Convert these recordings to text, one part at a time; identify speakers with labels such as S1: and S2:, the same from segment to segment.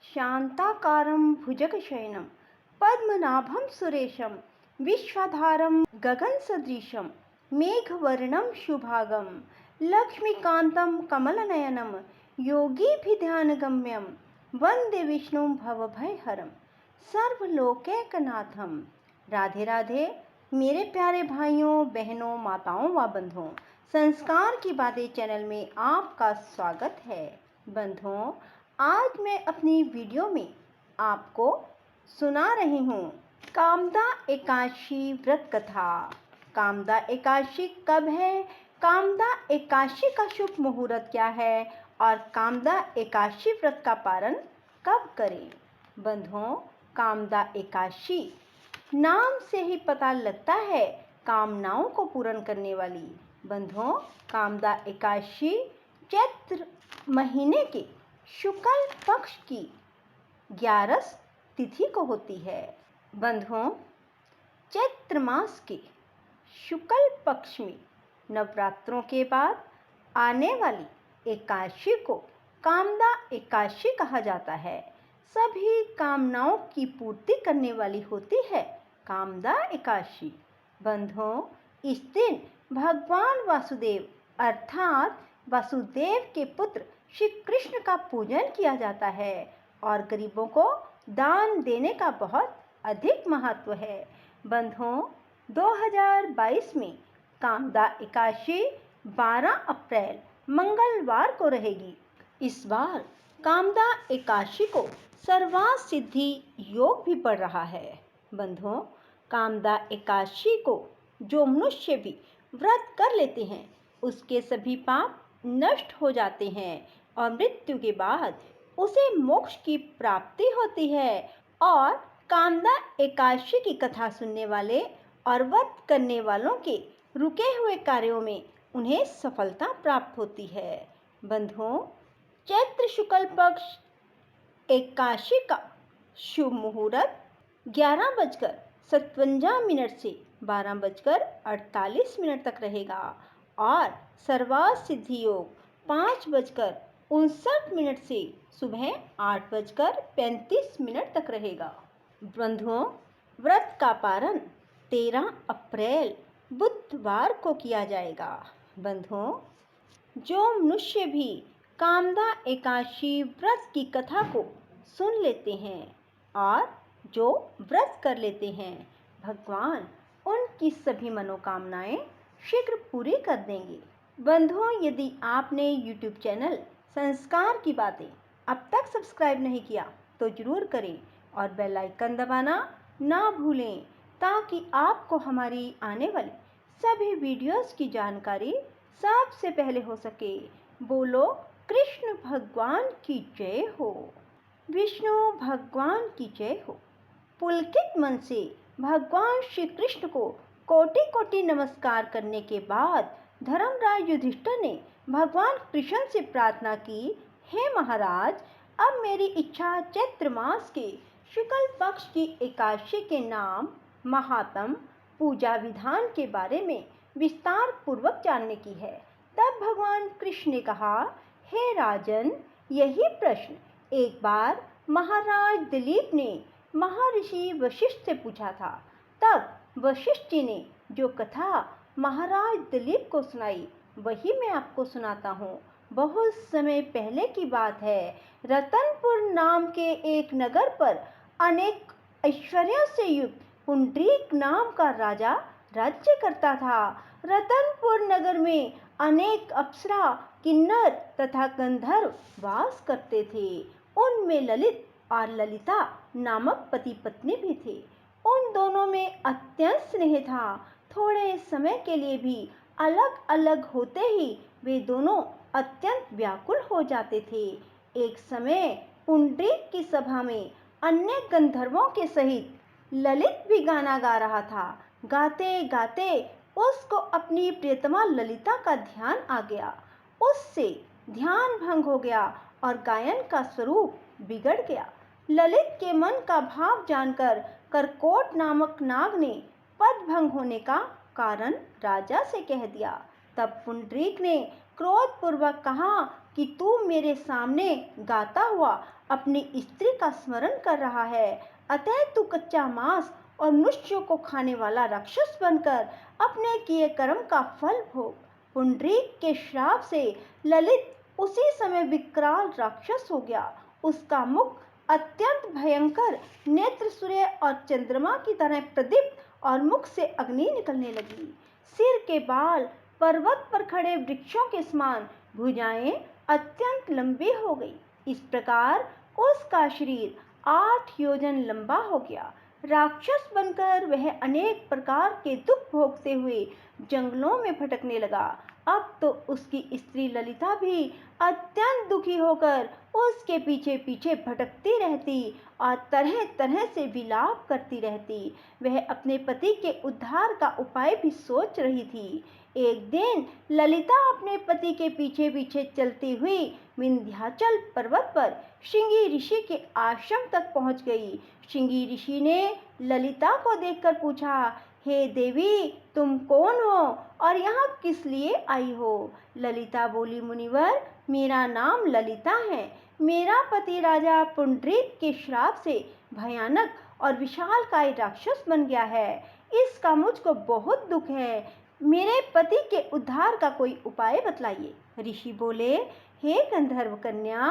S1: शांताकारं भुजगशयनं पद्मनाभं सुरेशं विश्वाधारं गगनसदृशं मेघवर्णं शुभांगं लक्ष्मीकान्तं कमलनयनं योगिभिध्यानगम्यं वन्दे विष्णुं भवभयहरं सर्वलोकैकनाथं। राधे राधे मेरे प्यारे भाइयों बहनों माताओं व बंधुओं, संस्कार की बातें चैनल में आपका स्वागत है। बंधुओं, आज मैं अपनी वीडियो में आपको सुना रही हूँ कामदा एकादशी व्रत कथा। कामदा एकादशी कब है, कामदा एकादशी का शुभ मुहूर्त क्या है और कामदा एकादशी व्रत का पारण कब करें। बंधुओं, कामदा एकादशी नाम से ही पता लगता है कामनाओं को पूर्ण करने वाली। बंधुओं, कामदा एकादशी चैत्र महीने के शुक्ल पक्ष की 11 तिथि को होती है। बंधुओं, चैत्र मास के शुक्ल पक्ष में नवरात्रों के बाद आने वाली एकादशी को कामदा एकादशी कहा जाता है। सभी कामनाओं की पूर्ति करने वाली होती है कामदा एकादशी। बंधुओं, इस दिन भगवान वासुदेव अर्थात वसुदेव के पुत्र श्री कृष्ण का पूजन किया जाता है और गरीबों को दान देने का बहुत अधिक महत्व है। बंधुओं, 2022 में कामदा एकादशी 12 अप्रैल मंगलवार को रहेगी। इस बार कामदा एकादशी को सर्वार्थ सिद्धि योग भी पड़ रहा है। बंधुओं, कामदा एकादशी को जो मनुष्य भी व्रत कर लेते हैं उसके सभी पाप नष्ट हो जाते हैं और मृत्यु के बाद उसे मोक्ष की प्राप्ति होती है। और कामदा एकादशी की कथा सुनने वाले और व्रत करने वालों के रुके हुए कार्यों में उन्हें सफलता प्राप्त होती है। बंधुओं, चैत्र शुक्ल पक्ष एकादशी का शुभ मुहूर्त 11:57 से 12:48 तक रहेगा और सर्वार्थ सिद्धि योग 5:59 से सुबह 8:35 तक रहेगा। बंधुओं, व्रत का पारण 13 अप्रैल बुधवार को किया जाएगा। बंधुओं, जो मनुष्य भी कामदा एकादशी व्रत की कथा को सुन लेते हैं और जो व्रत कर लेते हैं, भगवान उनकी सभी मनोकामनाएं शीघ्र पूरी कर देंगे। बंधुओं, यदि आपने YouTube चैनल संस्कार की बातें अब तक सब्सक्राइब नहीं किया तो जरूर करें और बेल आइकन दबाना ना भूलें ताकि आपको हमारी आने वाली सभी वीडियोस की जानकारी सबसे पहले हो सके। बोलो कृष्ण भगवान की जय हो, विष्णु भगवान की जय हो। पुलकित मन से भगवान श्री कृष्ण को कोटि कोटि नमस्कार करने के बाद धर्मराज युधिष्ठिर ने भगवान कृष्ण से प्रार्थना की, हे महाराज, अब मेरी इच्छा चैत्र मास के शुक्ल पक्ष की एकादशी के नाम, महात्म, पूजा विधान के बारे में विस्तार पूर्वक जानने की है। तब भगवान कृष्ण ने कहा, हे राजन, यही प्रश्न एक बार महाराज दिलीप ने महर्षि वशिष्ठ से पूछा था। तब वशिष्ठ जी ने जो कथा महाराज दिलीप को सुनाई वही मैं आपको सुनाता हूँ। बहुत समय पहले की बात है। रतनपुर नाम के एक नगर पर अनेक ऐश्वर्यों से युक्त पुंडरीक नाम का राजा राज्य करता था। रतनपुर नगर में अनेक अप्सरा, किन्नर तथा गंधर्व वास करते थे। उनमें ललित और ललिता नामक पति पत्नी भी थे। उन दोनों में अत्यंत स्नेह था। थोड़े समय के लिए भी अलग अलग होते ही वे दोनों अत्यंत व्याकुल हो जाते थे। एक समय पुंडरीक की सभा में अन्य गंधर्वों के सहित ललित भी गाना गा रहा था। गाते गाते उसको अपनी प्रियतमा ललिता का ध्यान आ गया। उससे ध्यान भंग हो गया और गायन का स्वरूप बिगड़ गया। ललित के मन का भाव जानकर करकोट नामक नाग ने पद भंग होने का कारण राजा से कह दिया। तब पुंडरीक ने क्रोधपूर्वक कहा कि तू मेरे सामने गाता हुआ अपनी स्त्री का स्मरण कर रहा है, अतः तू कच्चा मांस और मनुष्यों को खाने वाला राक्षस बनकर अपने किए कर्म का फल भोग। पुंडरीक के श्राप से ललित उसी समय विकराल राक्षस हो गया। उसका मुख अत्यंत भयंकर, नेत्र सूर्य और चंद्रमा की तरह प्रदीप्त और मुख से अग्नि निकलने लगी। सिर के बाल पर्वत पर खड़े वृक्षों के समान, भुजाएं अत्यंत लंबी हो गई। इस प्रकार उसका शरीर 8 योजन लंबा हो गया। राक्षस बनकर वह अनेक प्रकार के दुख भोगते हुए जंगलों में भटकने लगा। अब तो उसकी स्त्री ललिता भी अत्यंत दुखी होकर उसके पीछे पीछे भटकती रहती और तरह तरह से विलाप करती रहती। वह अपने पति के उद्धार का उपाय भी सोच रही थी। एक दिन ललिता अपने पति के पीछे पीछे चलती हुई विंध्याचल पर्वत पर श्रृंगी ऋषि के आश्रम तक पहुंच गई। श्रृंगी ऋषि ने ललिता को देखकर पूछा, हे देवी, तुम कौन हो और यहाँ किस लिए आई हो? ललिता बोली, मुनिवर, मेरा नाम ललिता है। मेरा पति राजा पुंडरीक के श्राप से भयानक और विशालकाय राक्षस बन गया है। इसका मुझको बहुत दुख है। मेरे पति के उद्धार का कोई उपाय बतलाइए। ऋषि बोले, हे गंधर्व कन्या,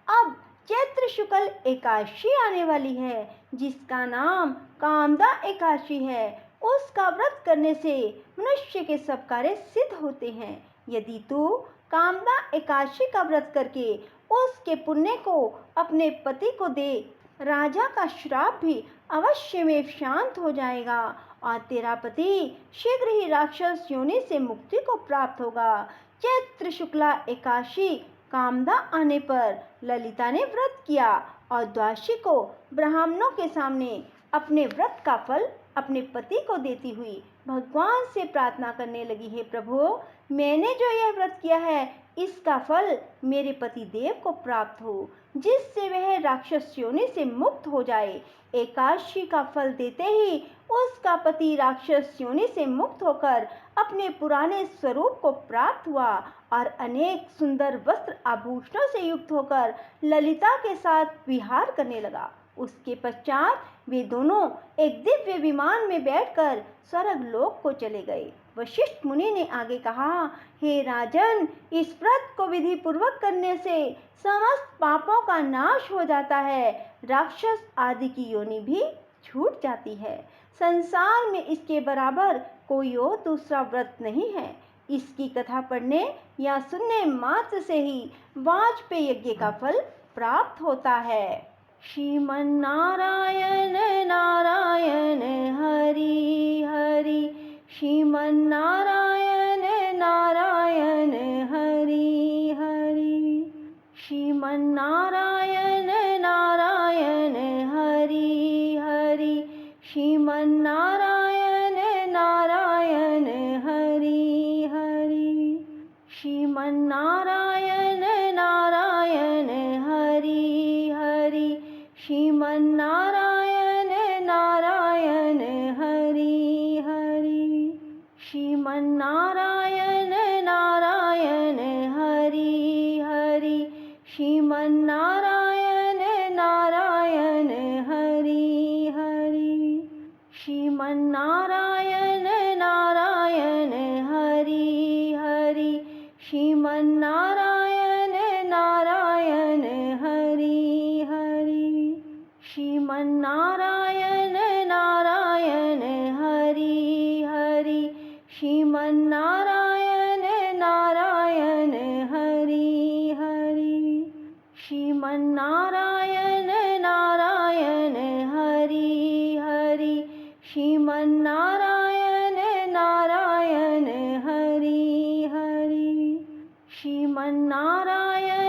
S1: अब चैत्र शुक्ल एकादशी आने वाली है, जिसका नाम कामदा एकादशी है। उसका व्रत करने से मनुष्य के सब कार्य सिद्ध होते हैं। यदि तू कामदा एकादशी का व्रत करके उसके पुण्य को अपने पति को दे, राजा का श्राप भी अवश्य में शांत हो जाएगा और तेरा पति शीघ्र ही राक्षस योनि से मुक्ति को प्राप्त होगा। चैत्र शुक्ला एकादशी कामदा आने पर ललिता ने व्रत किया और द्वादशी को ब्राह्मणों के सामने अपने व्रत का फल अपने पति को देती हुई भगवान से प्रार्थना करने लगी, हे प्रभु, मैंने जो यह व्रत किया है, इसका फल मेरे पति देव को प्राप्त हो, जिससे वह राक्षस योनि से मुक्त हो जाए। एकादशी का फल देते ही उसका पति राक्षस योनि से मुक्त होकर अपने पुराने स्वरूप को प्राप्त हुआ और अनेक सुंदर वस्त्र आभूषणों से युक्त होकर ललिता के साथ विहार करने लगा। उसके पश्चात वे दोनों एक दिव्य विमान में बैठकर स्वर्ग लोक को चले गए। वशिष्ठ मुनि ने आगे कहा, हे राजन, इस व्रत को विधि पूर्वक करने से समस्त पापों का नाश हो जाता है। राक्षस आदि की योनि भी छूट जाती है। संसार में इसके बराबर कोई और दूसरा व्रत नहीं है। इसकी कथा पढ़ने या सुनने मात्र से ही वाजपेय यज्ञ का फल प्राप्त होता है। श्रीमन नारायण नारायण हरि हरि, श्रीमन नारायण नारायण हरि हरि, श्रीमन नारायण नारायण हरि हरि, श्रीमन नारायण नारायण हरि हरि, श्रीमन नारायण नारायण हरि हरि, श्रीमन नारायण नारायण हरि हरि, श्रीमन नारायण नारायण हरि हरि, श्रीमन नारायण नारायण हरि हरि, श्रीमन नारायण नारायण हरि हरि, श्रीमन नारायण नारायण हरि हरि, श्रीमन नारायण नारायण हरि हरि, श्रीमन नारायण नारायण हरि हरि, श्रीमन नारायण नारायण हरि हरि, श्रीमन नारायण नारायण हरि हरि, श्रीमन नारायण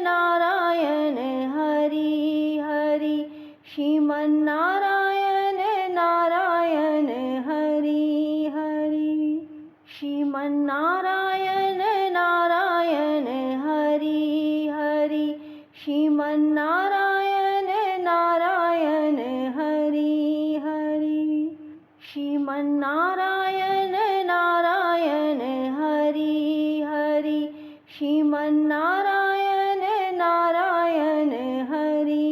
S1: नारायण हरि हरि, श्रीमन नारायण नारायण हरि हरि, श्रीमन नारायण नारायण हरि हरि, श्रीमन नारायण नारायण हरि हरि, श्रीमन नारायण नारायण हरि हरि, श्रीमन नारायण नारायण हरि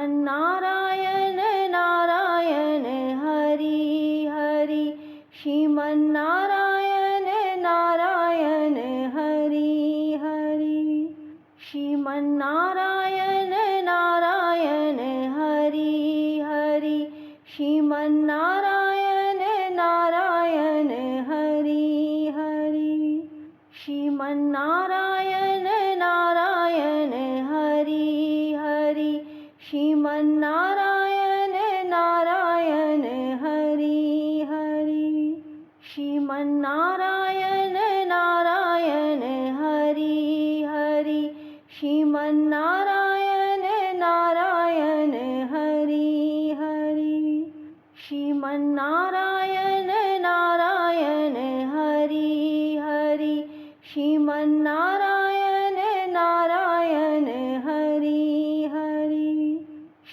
S1: श्रीमन्नारायण नारायण हरि हरि, श्रीमन्नारायण नारायण हरि हरि, श्रीमन्नारायण नारायण हरि हरि, श्रीमन्नारायण नारायण हरि हरि, श्रीमन्नारायण नारायण हरि हरि, श्रीमन्नारायण नारायण हरि हरि, श्रीमन्नारायण नारायण हरि हरि, श्रीमन्नारायण नारायण हरि हरि, श्रीमन्नारायण नारायण हरि हरि, श्रीमन्नारायण नारायण हरि हरि,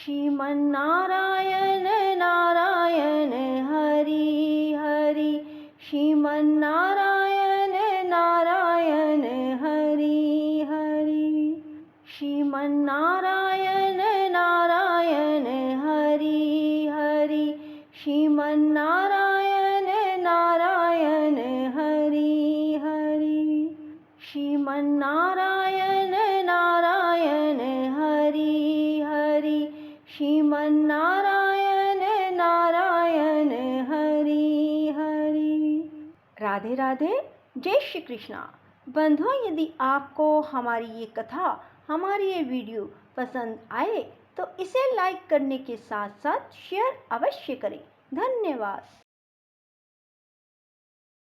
S1: श्रीमन्नारायण नारायण हरि हरि, श्रीमन्नारायण नारायण हरि हरि, श्रीमन्नारायण नारायण हरि हरि, श्रीमन्नारायण नारायण हरि हरि, श्रीमन्नारायण नारायण हरि हरि, श्रीमन्नारायण नारायण हरि हरि। राधे राधे, जय श्री कृष्णा। बंधुओं, यदि आपको हमारी ये कथा, हमारी ये वीडियो पसंद आए तो इसे लाइक करने के साथ साथ शेयर अवश्य करें। धन्यवाद।